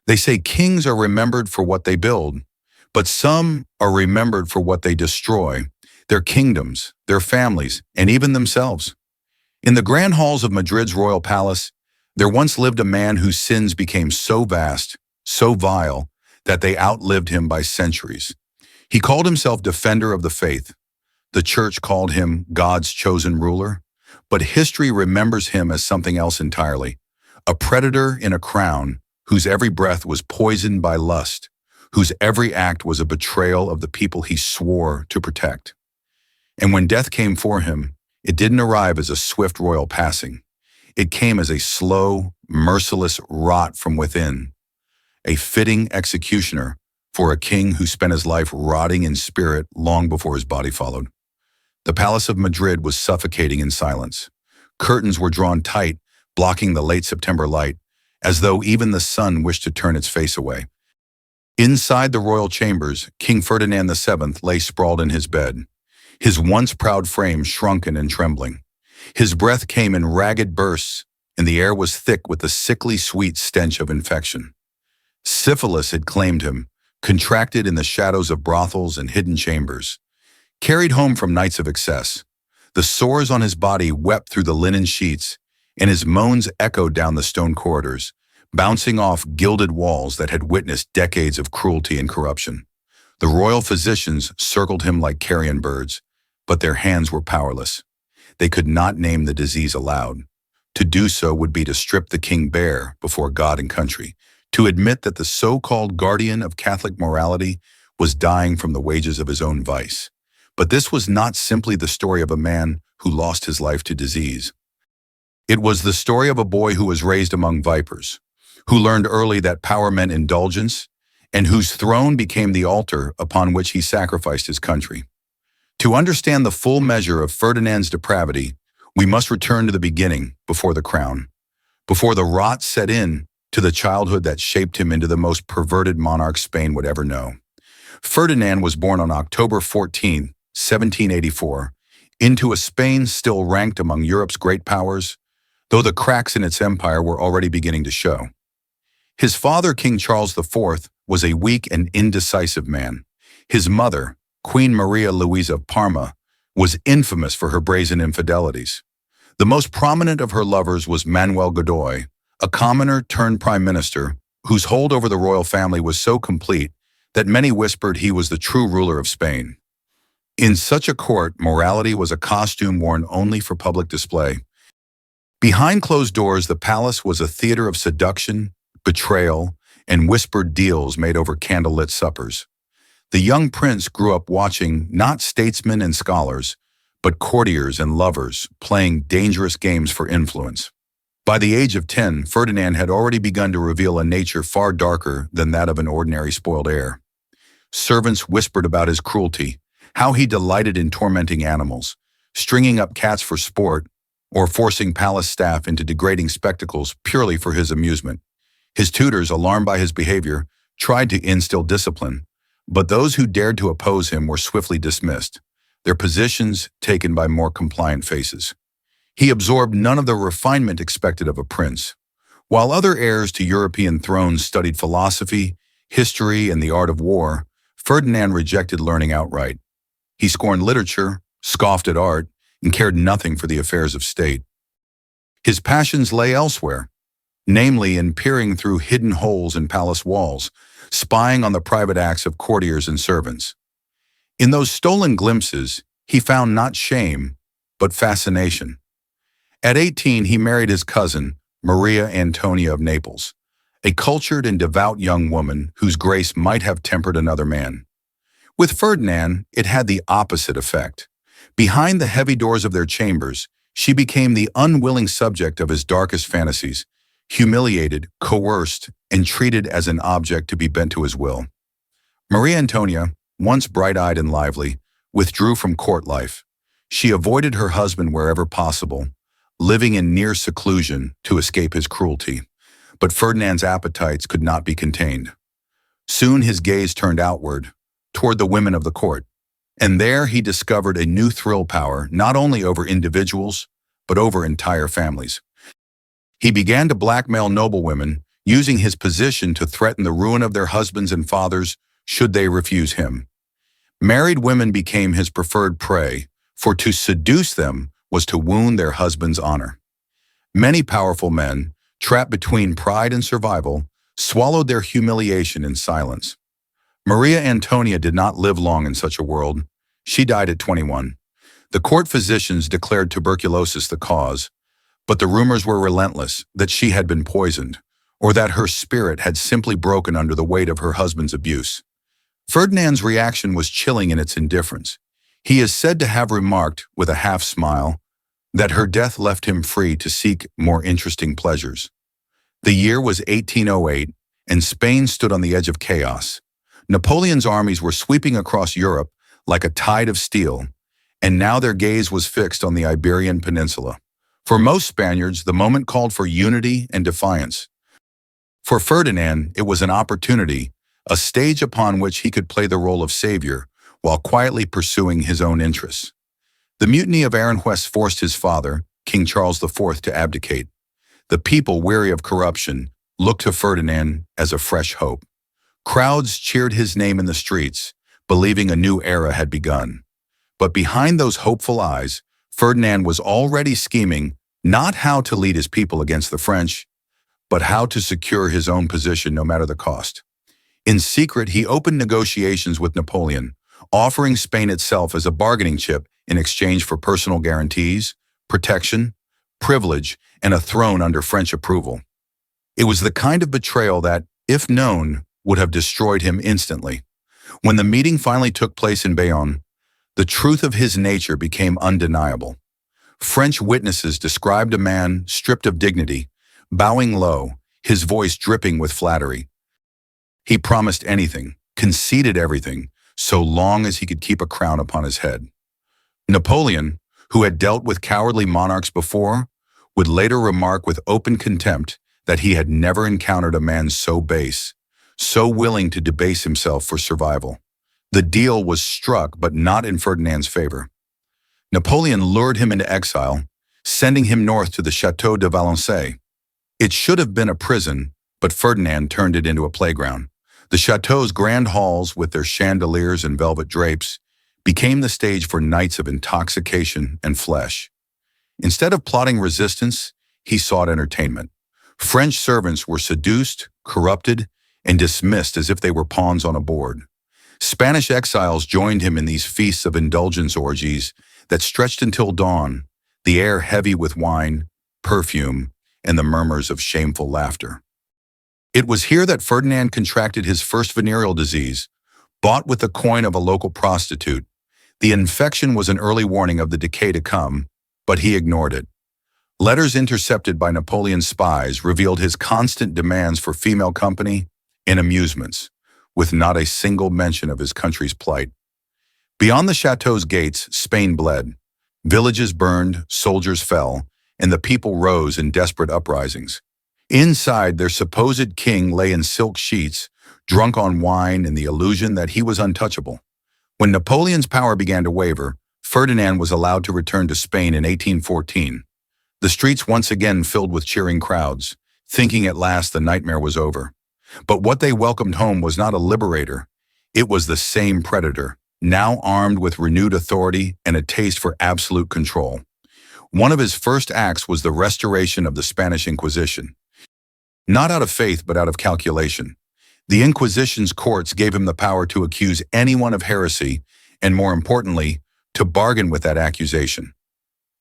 They say kings are remembered for what they build, but some are remembered for what they destroy, their kingdoms, their families, and even themselves. In the grand halls of Madrid's royal palace, there once lived a man whose sins became so vast, so vile, that they outlived him by centuries. He called himself defender of the faith. The church called him God's chosen ruler, but history remembers him as something else entirely, a predator in a crown whose every breath was poisoned by lust, whose every act was a betrayal of the people he swore to protect. And when death came for him, it didn't arrive as a swift royal passing. It came as a slow, merciless rot from within, a fitting executioner for a king who spent his life rotting in spirit long before his body followed. The Palace of Madrid was suffocating in silence. Curtains were drawn tight, blocking the late September light, as though even the sun wished to turn its face away. Inside the royal chambers, King Ferdinand VII lay sprawled in his bed, his once proud frame shrunken and trembling. His breath came in ragged bursts, and the air was thick with the sickly sweet stench of infection. Syphilis had claimed him, contracted in the shadows of brothels and hidden chambers. Carried home from nights of excess, the sores on his body wept through the linen sheets, and his moans echoed down the stone corridors, bouncing off gilded walls that had witnessed decades of cruelty and corruption. The royal physicians circled him like carrion birds, but their hands were powerless. They could not name the disease aloud. To do so would be to strip the king bare before God and country, to admit that the so-called guardian of Catholic morality was dying from the wages of his own vice. But this was not simply the story of a man who lost his life to disease. It was the story of a boy who was raised among vipers, who learned early that power meant indulgence, and whose throne became the altar upon which he sacrificed his country. To understand the full measure of Ferdinand's depravity, we must return to the beginning, before the crown, before the rot set in, to the childhood that shaped him into the most perverted monarch Spain would ever know. Ferdinand was born on October 14, 1784, into a Spain still ranked among Europe's great powers, though the cracks in its empire were already beginning to show. His father, King Charles IV, was a weak and indecisive man. His mother, Queen Maria Louisa of Parma, was infamous for her brazen infidelities. The most prominent of her lovers was Manuel Godoy, a commoner turned prime minister whose hold over the royal family was so complete that many whispered he was the true ruler of Spain. In such a court, morality was a costume worn only for public display. Behind closed doors, the palace was a theater of seduction, betrayal, and whispered deals made over candlelit suppers. The young prince grew up watching not statesmen and scholars, but courtiers and lovers playing dangerous games for influence. By the age of 10, Ferdinand had already begun to reveal a nature far darker than that of an ordinary spoiled heir. Servants whispered about his cruelty, how he delighted in tormenting animals, stringing up cats for sport, or forcing palace staff into degrading spectacles purely for his amusement. His tutors, alarmed by his behavior, tried to instill discipline, but those who dared to oppose him were swiftly dismissed, their positions taken by more compliant faces. He absorbed none of the refinement expected of a prince. While other heirs to European thrones studied philosophy, history, and the art of war, Ferdinand rejected learning outright. He scorned literature, scoffed at art, and cared nothing for the affairs of state. His passions lay elsewhere, namely in peering through hidden holes in palace walls, spying on the private acts of courtiers and servants. In those stolen glimpses, he found not shame, but fascination. At 18, he married his cousin, Maria Antonia of Naples, a cultured and devout young woman whose grace might have tempered another man. With Ferdinand, it had the opposite effect. Behind the heavy doors of their chambers, she became the unwilling subject of his darkest fantasies, humiliated, coerced, and treated as an object to be bent to his will. Maria Antonia, once bright-eyed and lively, withdrew from court life. She avoided her husband wherever possible, living in near seclusion to escape his cruelty. But Ferdinand's appetites could not be contained. Soon his gaze turned outward, toward the women of the court, and there he discovered a new thrill power not only over individuals, but over entire families. He began to blackmail noblewomen using his position to threaten the ruin of their husbands and fathers should they refuse him. Married women became his preferred prey, for to seduce them was to wound their husband's honor. Many powerful men, trapped between pride and survival, swallowed their humiliation in silence. Maria Antonia did not live long in such a world. She died at 21. The court physicians declared tuberculosis the cause, but the rumors were relentless that she had been poisoned, or that her spirit had simply broken under the weight of her husband's abuse. Ferdinand's reaction was chilling in its indifference. He is said to have remarked, with a half-smile, that her death left him free to seek more interesting pleasures. The year was 1808, and Spain stood on the edge of chaos. Napoleon's armies were sweeping across Europe like a tide of steel, and now their gaze was fixed on the Iberian Peninsula. For most Spaniards, the moment called for unity and defiance. For Ferdinand, it was an opportunity, a stage upon which he could play the role of savior while quietly pursuing his own interests. The mutiny of Aranjuez forced his father, King Charles IV, to abdicate. The people, weary of corruption, looked to Ferdinand as a fresh hope. Crowds cheered his name in the streets, believing a new era had begun. But behind those hopeful eyes, Ferdinand was already scheming not how to lead his people against the French, but how to secure his own position no matter the cost. In secret, he opened negotiations with Napoleon, offering Spain itself as a bargaining chip in exchange for personal guarantees, protection, privilege, and a throne under French approval. It was the kind of betrayal that, if known, would have destroyed him instantly. When the meeting finally took place in Bayonne, the truth of his nature became undeniable. French witnesses described a man stripped of dignity, bowing low, his voice dripping with flattery. He promised anything, conceded everything, so long as he could keep a crown upon his head. Napoleon, who had dealt with cowardly monarchs before, would later remark with open contempt that he had never encountered a man so base, so willing to debase himself for survival. The deal was struck, but not in Ferdinand's favor. Napoleon lured him into exile, sending him north to the Château de Valenciennes. It should have been a prison, but Ferdinand turned it into a playground. The chateau's grand halls, with their chandeliers and velvet drapes, became the stage for nights of intoxication and flesh. Instead of plotting resistance, he sought entertainment. French servants were seduced, corrupted, and dismissed as if they were pawns on a board. Spanish exiles joined him in these feasts of indulgence orgies that stretched until dawn, the air heavy with wine, perfume, and the murmurs of shameful laughter. It was here that Ferdinand contracted his first venereal disease, bought with the coin of a local prostitute. The infection was an early warning of the decay to come, but he ignored it. Letters intercepted by Napoleon's spies revealed his constant demands for female company and amusements, with not a single mention of his country's plight. Beyond the chateau's gates, Spain bled. Villages burned, soldiers fell, and the people rose in desperate uprisings. Inside, their supposed king lay in silk sheets, drunk on wine and the illusion that he was untouchable. When Napoleon's power began to waver, Ferdinand was allowed to return to Spain in 1814. The streets once again filled with cheering crowds, thinking at last the nightmare was over. But what they welcomed home was not a liberator. It was the same predator, now armed with renewed authority and a taste for absolute control. One of his first acts was the restoration of the Spanish Inquisition. Not out of faith, but out of calculation. The Inquisition's courts gave him the power to accuse anyone of heresy, and more importantly, to bargain with that accusation.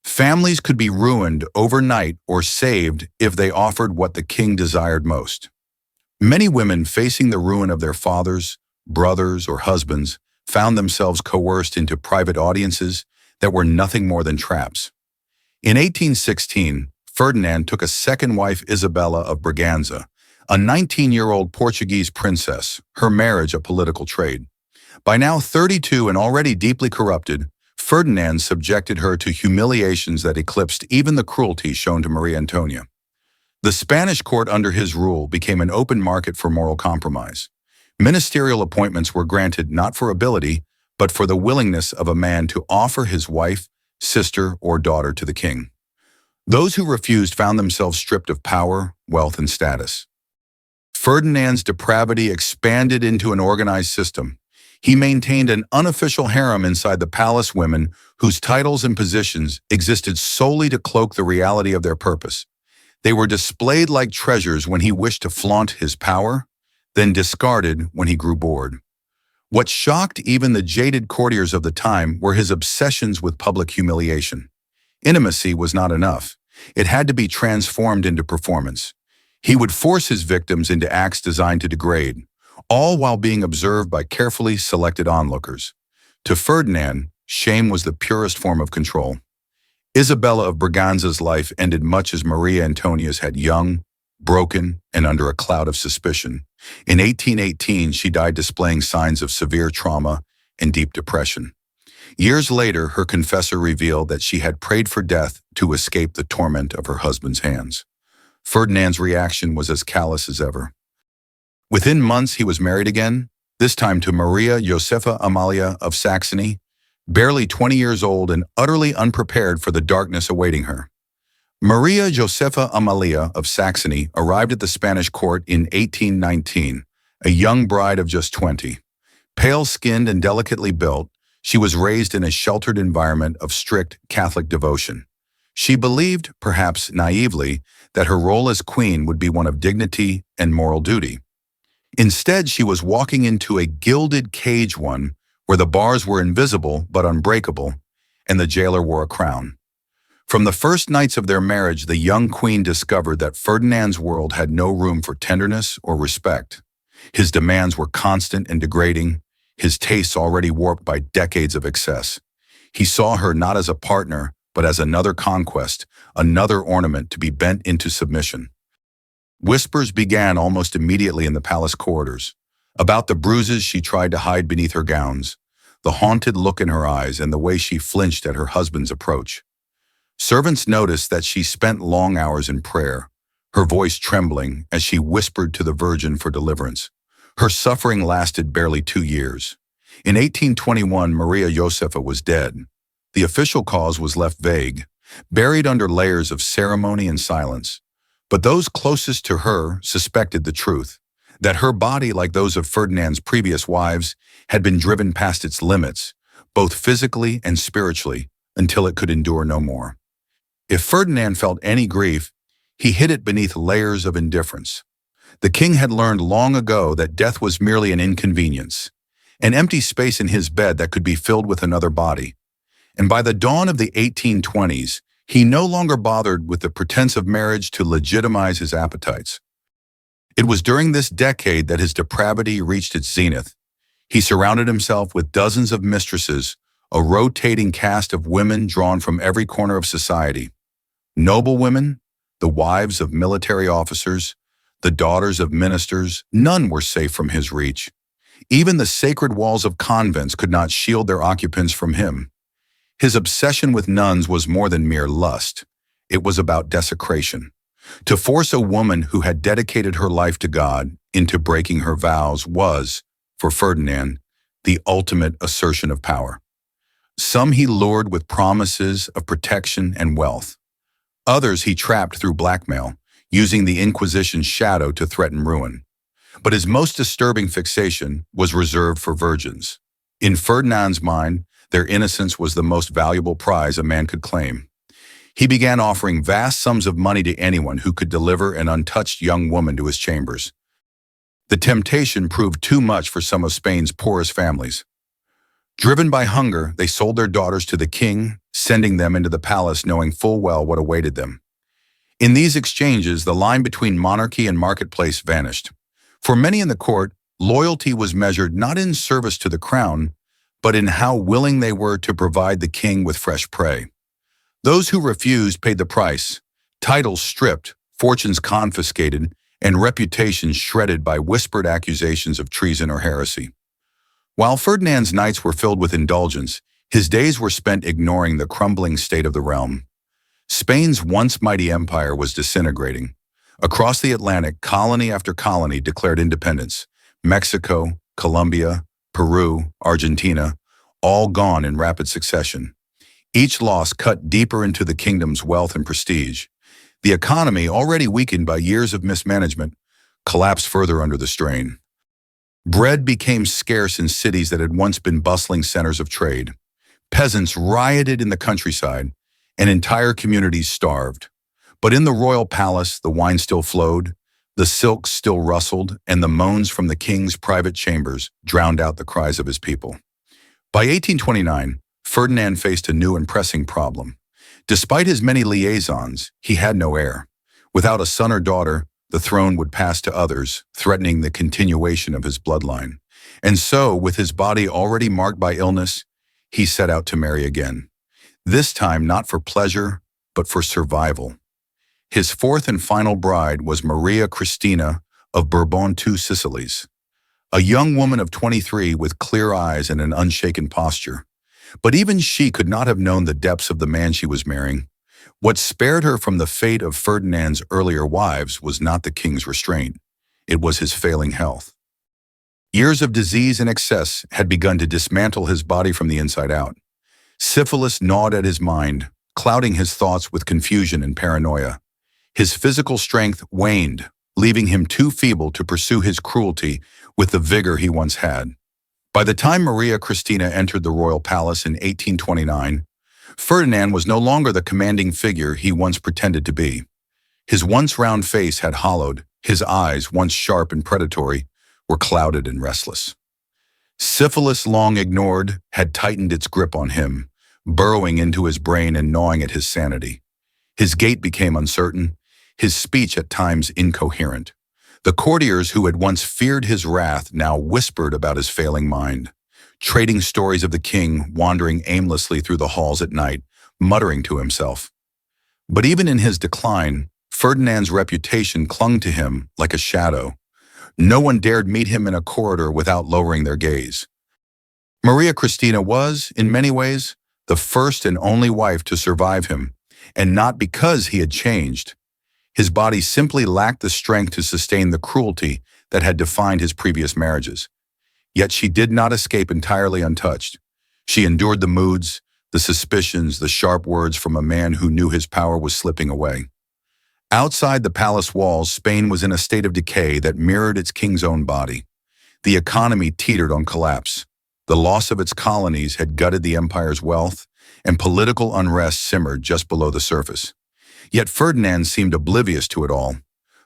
Families could be ruined overnight or saved if they offered what the king desired most. Many women facing the ruin of their fathers, brothers, or husbands found themselves coerced into private audiences that were nothing more than traps. In 1816, Ferdinand took a second wife, Isabella of Braganza, a 19-year-old Portuguese princess, her marriage a political trade. By now 32 and already deeply corrupted, Ferdinand subjected her to humiliations that eclipsed even the cruelty shown to Maria Antonia. The Spanish court under his rule became an open market for moral compromise. Ministerial appointments were granted not for ability, but for the willingness of a man to offer his wife, sister, or daughter to the king. Those who refused found themselves stripped of power, wealth, and status. Ferdinand's depravity expanded into an organized system. He maintained an unofficial harem inside the palace, women whose titles and positions existed solely to cloak the reality of their purpose. They were displayed like treasures when he wished to flaunt his power, then discarded when he grew bored. What shocked even the jaded courtiers of the time were his obsessions with public humiliation. Intimacy was not enough. It had to be transformed into performance. He would force his victims into acts designed to degrade, all while being observed by carefully selected onlookers. To Ferdinand, shame was the purest form of control. Isabella of Braganza's life ended much as Maria Antonia's had, young, broken, and under a cloud of suspicion. In 1818, she died displaying signs of severe trauma and deep depression. Years later, her confessor revealed that she had prayed for death to escape the torment of her husband's hands. Ferdinand's reaction was as callous as ever. Within months, he was married again, this time to Maria Josepha Amalia of Saxony, barely 20 years old and utterly unprepared for the darkness awaiting her. Maria Josepha Amalia of Saxony arrived at the Spanish court in 1819, a young bride of just 20. Pale-skinned and delicately built, she was raised in a sheltered environment of strict Catholic devotion. She believed, perhaps naively, that her role as queen would be one of dignity and moral duty. Instead, she was walking into a gilded cage, one where the bars were invisible but unbreakable, and the jailer wore a crown. From the first nights of their marriage, the young queen discovered that Ferdinand's world had no room for tenderness or respect. His demands were constant and degrading, his tastes already warped by decades of excess. He saw her not as a partner, but as another conquest, another ornament to be bent into submission. Whispers began almost immediately in the palace corridors, about the bruises she tried to hide beneath her gowns, the haunted look in her eyes, and the way she flinched at her husband's approach. Servants noticed that she spent long hours in prayer, her voice trembling as she whispered to the Virgin for deliverance. Her suffering lasted barely 2 years. In 1821, Maria Josepha was dead. The official cause was left vague, buried under layers of ceremony and silence. But those closest to her suspected the truth, that her body, like those of Ferdinand's previous wives, had been driven past its limits, both physically and spiritually, until it could endure no more. If Ferdinand felt any grief, he hid it beneath layers of indifference. The king had learned long ago that death was merely an inconvenience, an empty space in his bed that could be filled with another body. And by the dawn of the 1820s, he no longer bothered with the pretense of marriage to legitimize his appetites. It was during this decade that his depravity reached its zenith. He surrounded himself with dozens of mistresses, a rotating cast of women drawn from every corner of society. Noble women, the wives of military officers, the daughters of ministers, none were safe from his reach. Even the sacred walls of convents could not shield their occupants from him. His obsession with nuns was more than mere lust. It was about desecration. To force a woman who had dedicated her life to God into breaking her vows was, for Ferdinand, the ultimate assertion of power. Some he lured with promises of protection and wealth. Others he trapped through blackmail, using the Inquisition's shadow to threaten ruin. But his most disturbing fixation was reserved for virgins. In Ferdinand's mind, their innocence was the most valuable prize a man could claim. He began offering vast sums of money to anyone who could deliver an untouched young woman to his chambers. The temptation proved too much for some of Spain's poorest families. Driven by hunger, they sold their daughters to the king, sending them into the palace knowing full well what awaited them. In these exchanges, the line between monarchy and marketplace vanished. For many in the court, loyalty was measured not in service to the crown, but in how willing they were to provide the king with fresh prey. Those who refused paid the price, titles stripped, fortunes confiscated, and reputations shredded by whispered accusations of treason or heresy. While Ferdinand's nights were filled with indulgence, his days were spent ignoring the crumbling state of the realm. Spain's once mighty empire was disintegrating. Across the Atlantic, colony after colony declared independence. Mexico, Colombia, Peru, Argentina, all gone in rapid succession. Each loss cut deeper into the kingdom's wealth and prestige. The economy, already weakened by years of mismanagement, collapsed further under the strain. Bread became scarce in cities that had once been bustling centers of trade. Peasants rioted in the countryside, and entire communities starved. But in the royal palace, the wine still flowed, the silks still rustled, and the moans from the king's private chambers drowned out the cries of his people. By 1829, Ferdinand faced a new and pressing problem. Despite his many liaisons, he had no heir. Without a son or daughter, the throne would pass to others, threatening the continuation of his bloodline. And so, with his body already marked by illness, he set out to marry again. This time not for pleasure, but for survival. His fourth and final bride was Maria Cristina of Bourbon II Sicilies, a young woman of 23 with clear eyes and an unshaken posture. But even she could not have known the depths of the man she was marrying. What spared her from the fate of Ferdinand's earlier wives was not the king's restraint. It was his failing health. Years of disease and excess had begun to dismantle his body from the inside out. Syphilis gnawed at his mind, clouding his thoughts with confusion and paranoia. His physical strength waned, leaving him too feeble to pursue his cruelty with the vigor he once had. By the time Maria Cristina entered the royal palace in 1829, Ferdinand was no longer the commanding figure he once pretended to be. His once round face had hollowed, his eyes, once sharp and predatory, were clouded and restless. Syphilis, long ignored, had tightened its grip on him, burrowing into his brain and gnawing at his sanity. His gait became uncertain, his speech at times incoherent. The courtiers who had once feared his wrath now whispered about his failing mind, trading stories of the king wandering aimlessly through the halls at night, muttering to himself. But even in his decline, Ferdinand's reputation clung to him like a shadow. No one dared meet him in a corridor without lowering their gaze. Maria Cristina was, in many ways, the first and only wife to survive him, and not because he had changed. His body simply lacked the strength to sustain the cruelty that had defined his previous marriages. Yet she did not escape entirely untouched. She endured the moods, the suspicions, the sharp words from a man who knew his power was slipping away. Outside the palace walls, Spain was in a state of decay that mirrored its king's own body. The economy teetered on collapse. The loss of its colonies had gutted the empire's wealth, and political unrest simmered just below the surface. Yet Ferdinand seemed oblivious to it all.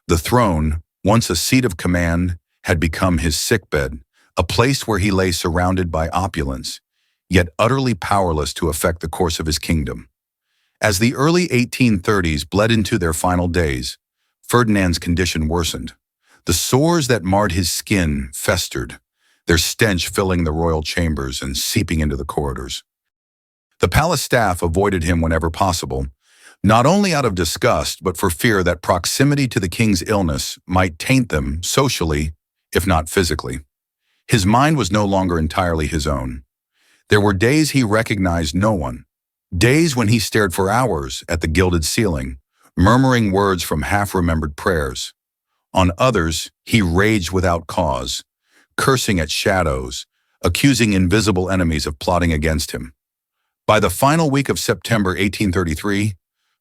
The throne, once a seat of command, had become his sickbed, a place where he lay surrounded by opulence, yet utterly powerless to affect the course of his kingdom. As the early 1830s bled into their final days, Ferdinand's condition worsened. The sores that marred his skin festered, their stench filling the royal chambers and seeping into the corridors. The palace staff avoided him whenever possible, not only out of disgust, but for fear that proximity to the king's illness might taint them socially, if not physically. His mind was no longer entirely his own. There were days he recognized no one, days when he stared for hours at the gilded ceiling, murmuring words from half-remembered prayers. On others, he raged without cause, cursing at shadows, accusing invisible enemies of plotting against him. By the final week of September 1833,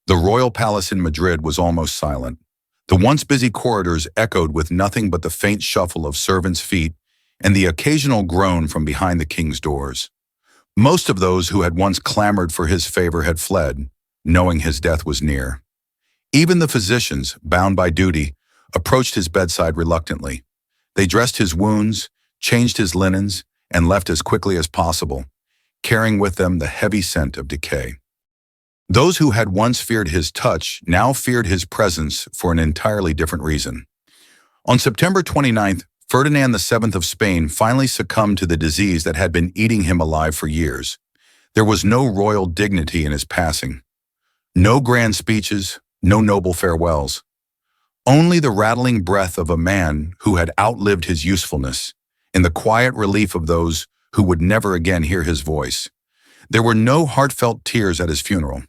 the royal palace in Madrid was almost silent. The once busy corridors echoed with nothing but the faint shuffle of servants' feet and the occasional groan from behind the king's doors. Most of those who had once clamored for his favor had fled, knowing his death was near. Even the physicians, bound by duty, approached his bedside reluctantly. They dressed his wounds, changed his linens, and left as quickly as possible, carrying with them the heavy scent of decay. Those who had once feared his touch now feared his presence for an entirely different reason. On September 29th, Ferdinand VII of Spain finally succumbed to the disease that had been eating him alive for years. There was no royal dignity in his passing. No grand speeches, no noble farewells. Only the rattling breath of a man who had outlived his usefulness, and the quiet relief of those who would never again hear his voice. There were no heartfelt tears at his funeral.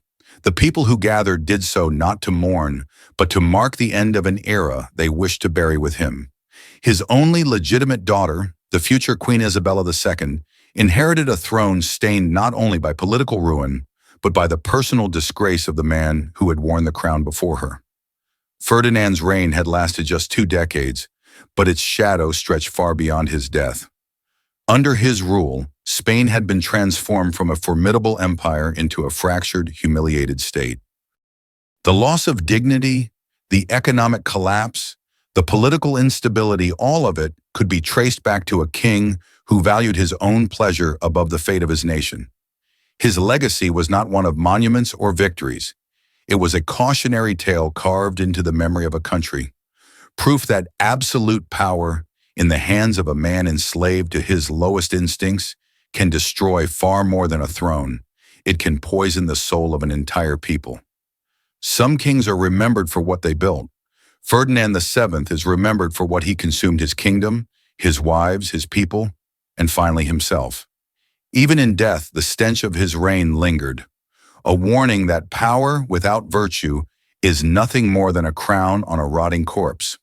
The people who gathered did so not to mourn, but to mark the end of an era they wished to bury with him. His only legitimate daughter, the future Queen Isabella II, inherited a throne stained not only by political ruin, but by the personal disgrace of the man who had worn the crown before her. Ferdinand's reign had lasted just 2 decades, but its shadow stretched far beyond his death. Under his rule, Spain had been transformed from a formidable empire into a fractured, humiliated state. The loss of dignity, the economic collapse, the political instability, all of it could be traced back to a king who valued his own pleasure above the fate of his nation. His legacy was not one of monuments or victories. It was a cautionary tale carved into the memory of a country, proof that absolute power in the hands of a man enslaved to his lowest instincts can destroy far more than a throne. It can poison the soul of an entire people. Some kings are remembered for what they built. Ferdinand VII is remembered for what he consumed: his kingdom, his wives, his people, and finally himself. Even in death, the stench of his reign lingered, a warning that power without virtue is nothing more than a crown on a rotting corpse.